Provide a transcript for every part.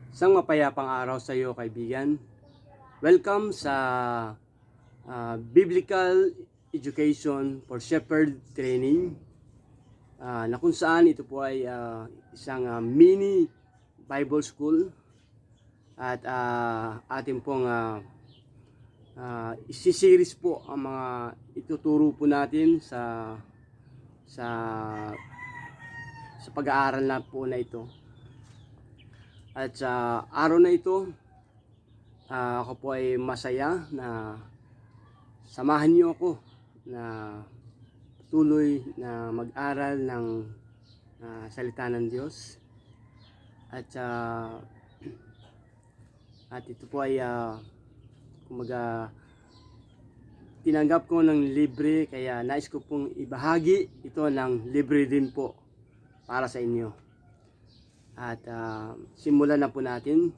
Isang mapayapang araw sa iyo, kaibigan. Welcome sa Biblical Education for Shepherd Training, na kung saan ito po ay isang mini Bible School at ating pong isi-series po ang mga ituturo po natin sa pag-aaral na po na ito. At sa araw na ito, ako po ay masaya na samahan niyo ako na tuloy na mag-aral ng salita ng Diyos. At ito po ay kumaga tinanggap ko ng libre, kaya nais ko pong ibahagi ito ng libre din po para sa inyo. At simulan na po natin.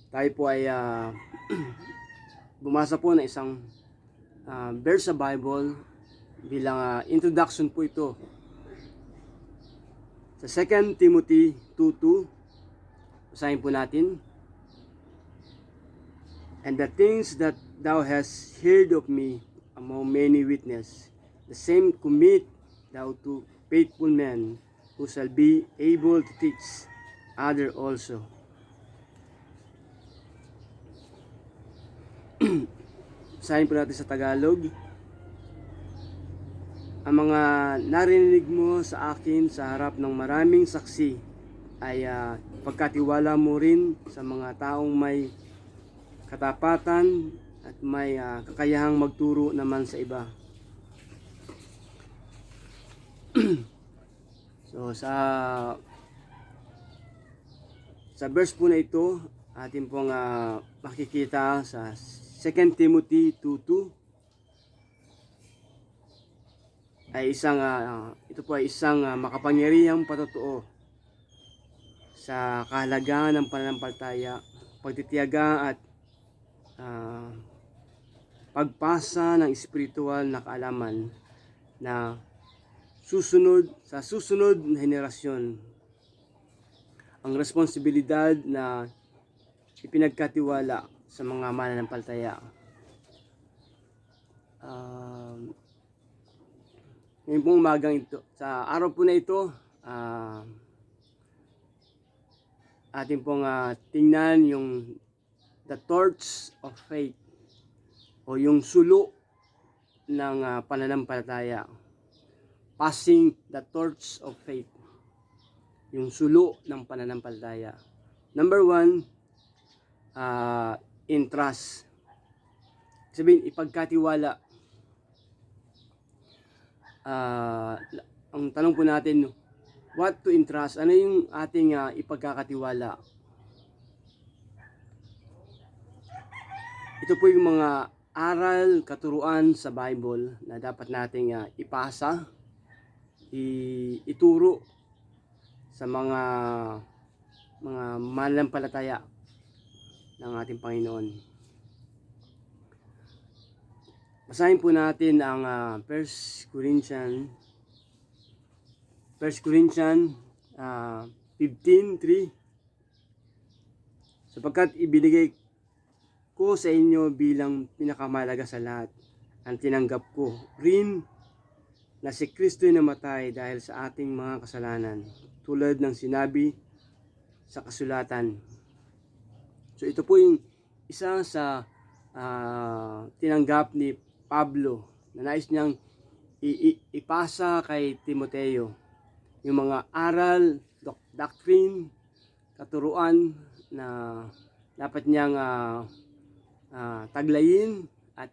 Tayo po ay bumasa po ng isang verse sa Bible bilang introduction po ito. Sa 2 Timothy 2:2, basahin po natin. And the things that thou hast heard of me among many witnesses, the same commit thou to faithful men, who shall be able to teach other also. Basahin po natin sa Tagalog. Ang mga narinig mo sa akin sa harap ng maraming saksi ay pagkatiwala mo rin sa mga taong may katapatan at may kakayahang magturo naman sa iba. So sa verse po na ito, atin pong makikita sa 2 Timothy 2:2 ay ito po ay isang makapangyarihang patotoo sa kahalagahan ng pananampalataya, pagtitiyaga at pagpasa ng espiritual na kaalaman na susunod na henerasyon. Ang responsibilidad na ipinagkatiwala sa mga mananampalataya. Ngayon pong umagang ito, sa araw po na ito, ating pong tingnan yung the torch of faith o yung sulo ng pananampalataya. Passing the torch of faith. Yung sulo ng pananampalataya. Number 1, entrust. Sabihin, ipagkatiwala. Ang tanong po natin, what to entrust? Ano yung ating ipagkakatiwala? Ito po yung mga aral, katuruan sa Bible na dapat nating ipasa, ituro sa mga mananampalataya ng ating Panginoon. Basahin po natin ang 1 Corinthians 15:3. Sapagkat ibinigay ko sa inyo bilang pinakamahalaga sa lahat ang tinanggap ko rin na si Kristo'y namatay dahil sa ating mga kasalanan, tulad ng sinabi sa kasulatan. So ito po yung isa sa tinanggap ni Pablo na nais niyang ipasa kay Timoteo. Yung mga aral, doctrine, katuruan na dapat niyang taglayin at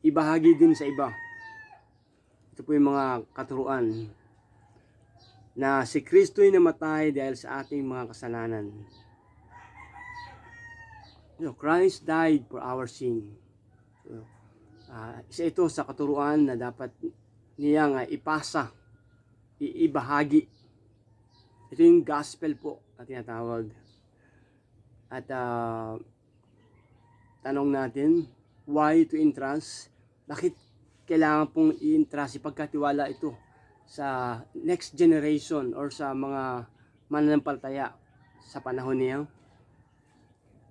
ibahagi din sa iba. Ito po yung mga katuruan na si Kristo'y namatay dahil sa ating mga kasalanan. Christ died for our sin. So, isa ito sa katuruan na dapat niyang ipasa, ibahagi. Ito yung gospel po na tinatawag. At tanong natin, why to entrust? Bakit kailangan pong i-entrust, ipagkatiwala ito sa next generation or sa mga mananampalataya? sa panahon niya.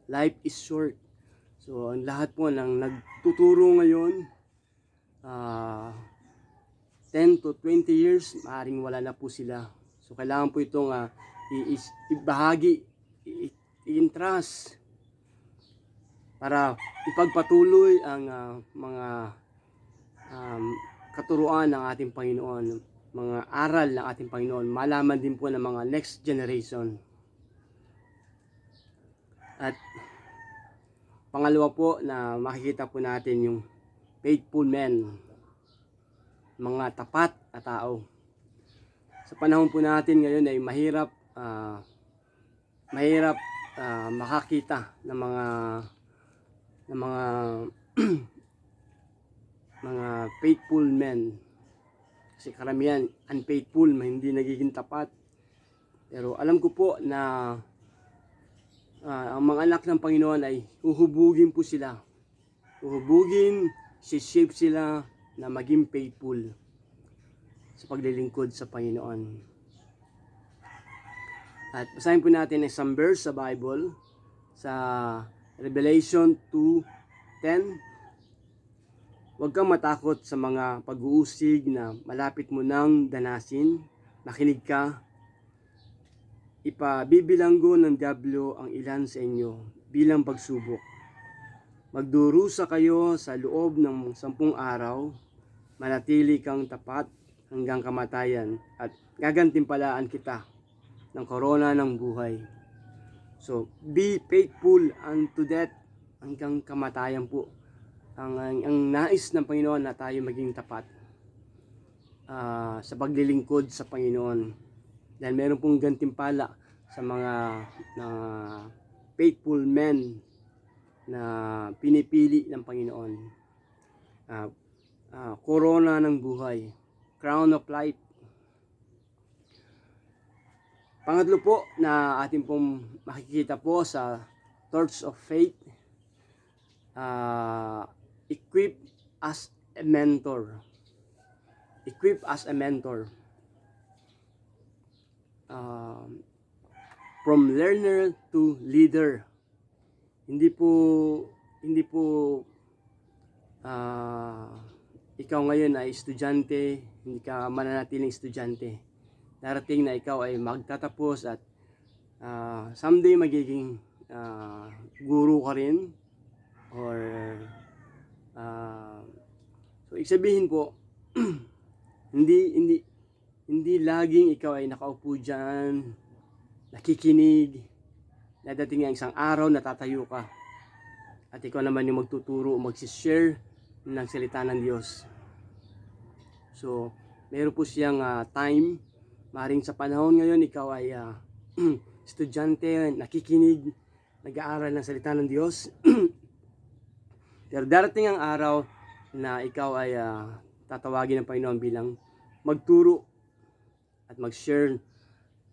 Life is short. So, ang lahat po ng nagtuturo ngayon, 10 to 20 years, maaaring wala na po sila. So, kailangan po itong ibahagi, i-entrust para ipagpatuloy ang mga katuruan ng ating Panginoon, mga aral ng ating Panginoon, malaman din po ng mga next generation. At pangalawa po na makikita po natin yung faithful men, mga tapat na tao. Sa panahon po natin ngayon ay mahirap makakita ng mga mga faithful men. Kasi karamihan unfaithful, hindi nagiging tapat. Pero alam ko po na ang mga anak ng Panginoon ay huhubugin po sila. Huhubugin, shape sila na maging faithful sa paglilingkod sa Panginoon. At basahin po natin isang verse sa Bible sa Revelation 2:10. Huwag kang matakot sa mga pag-uusig na malapit mo nang danasin. Makinig ka. Ipabibilanggo ng dyablo ang ilan sa inyo bilang pagsubok. Magdurusa kayo sa loob ng 10 araw. Manatili kang tapat hanggang kamatayan at gagantimpalaan kita ng korona ng buhay. So, be faithful unto death, hanggang kamatayan po. Ang nais ng Panginoon na tayo maging tapat sa paglilingkod sa Panginoon. Dahil meron pong gantimpala sa mga faithful men na pinipili ng Panginoon. Corona ng buhay, crown of life. Pangatlo po na ating pong makikita po sa Torch of Faith, equip as a mentor. Equip as a mentor. From learner to leader. Hindi po ikaw ngayon ay estudyante, hindi ka mananatiling estudyante. Darating na ikaw ay magtatapos at someday magiging guru ka rin, or so ibig sabihin po hindi laging ikaw ay nakaupo diyan nakikinig. Dadating ang isang araw na tatayo ka at ikaw naman yung magtuturo, magsishare ng salita ng Diyos. So meron po siyang time. Maring sa panahon ngayon ikaw ay estudyante, nakikinig, nag-aaral ng salita ng Diyos. Pero darating ang araw na ikaw ay tatawagin ng Panginoon bilang magturo at mag-share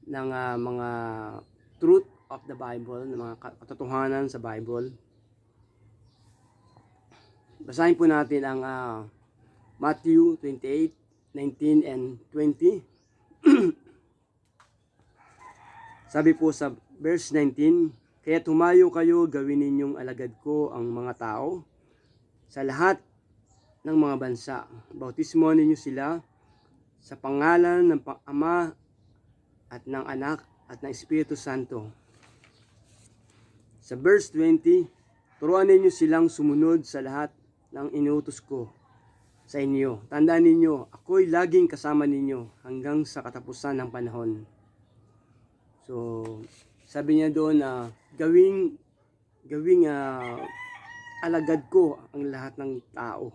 ng mga truth of the Bible, ng mga katotohanan sa Bible. Basahin po natin ang Matthew 28:19 and 20. Sabi po sa verse 19, kaya tumayo kayo, gawin ninyong alagad ko ang mga tao sa lahat ng mga bansa. Bautismo ninyo sila sa pangalan ng Ama at ng Anak at ng Espiritu Santo. Sa verse 20, turuan ninyo silang sumunod sa lahat ng inuutos ko sa inyo. Tandaan ninyo, ako'y laging kasama ninyo hanggang sa katapusan ng panahon. So, sabi niya doon na gawing alagad ko ang lahat ng tao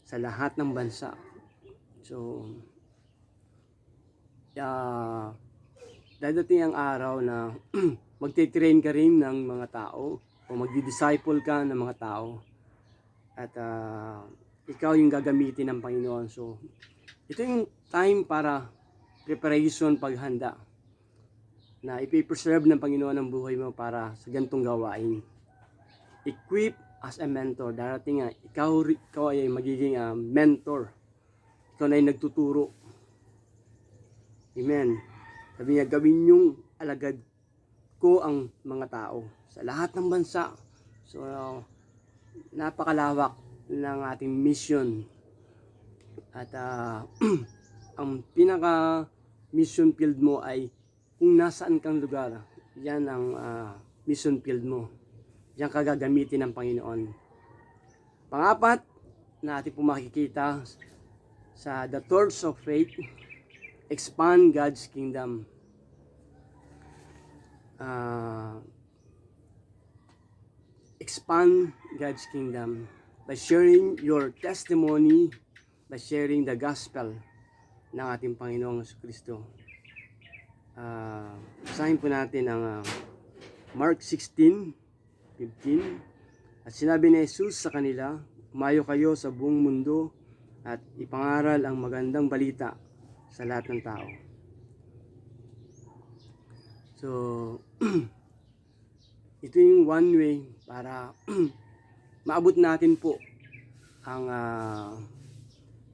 sa lahat ng bansa. So, dadating ang araw na magte-train ka rin ng mga tao o magdi-disciple ka ng mga tao at ikaw yung gagamitin ng Panginoon. So, ito yung time para preparation, paghanda na ipipreserve ng Panginoon ang buhay mo para sa ganitong gawain. Equip as a mentor. Darating nga, ikaw ay magiging mentor. Ikaw na ay nagtuturo. Amen. Sabi niya, gawin yung alagad ko ang mga tao sa lahat ng bansa. So, napakalawak ng ating mission. At ang pinaka mission field mo ay kung nasaan kang lugar. Yan ang mission field mo. Yan ka gagamitin ng Panginoon. Pangapat na ating po makikita sa The Torch of Faith, expand God's kingdom. Expand God's kingdom by sharing your testimony, by sharing the gospel ng ating Panginoong Kristo. Basahin po natin ang Mark 16:15. At sinabi ni Jesus sa kanila, umayo kayo sa buong mundo at ipangaral ang magandang balita sa lahat ng tao. So, ito yung one way para maabot natin po ang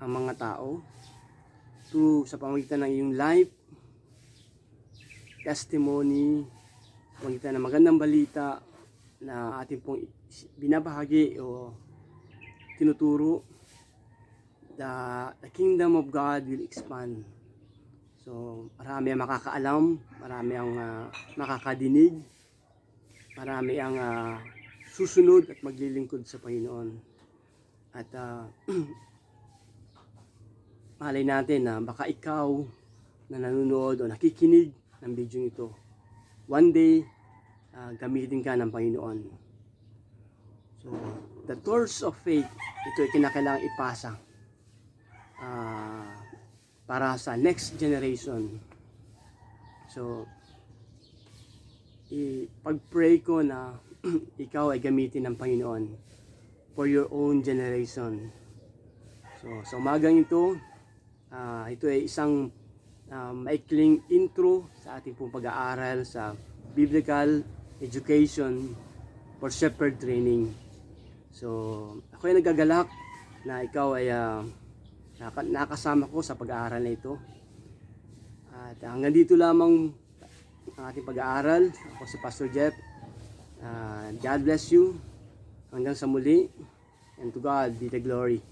mga tao sa pamamagitan ng iyong life, testimony, sa pamamagitan ng magandang balita na ating pong binabahagi o tinuturo. The kingdom of God will expand. So, marami ang makakaalam, marami ang makakadinig, marami ang susunod at maglilingkod sa Panginoon. At malay natin na baka ikaw na nanonood o nakikinig ng video ito, one day, gamitin ka ng Panginoon. So, the torch of faith, ito ay kinakailangang ipasa para sa next generation. So, pag-pray ko na ikaw ay gamitin ng Panginoon for your own generation. So, sa umagang ito, ito ay isang maikling intro sa ating pong pag-aaral sa Biblical Education for Shepherd Training. So, ako ay nagagalak na ikaw ay nakasama ko sa pag-aaral na ito. At hanggang dito lamang ang ating pag-aaral. Ako si Pastor Jeff. God bless you. Hanggang sa muli. And to God be the glory.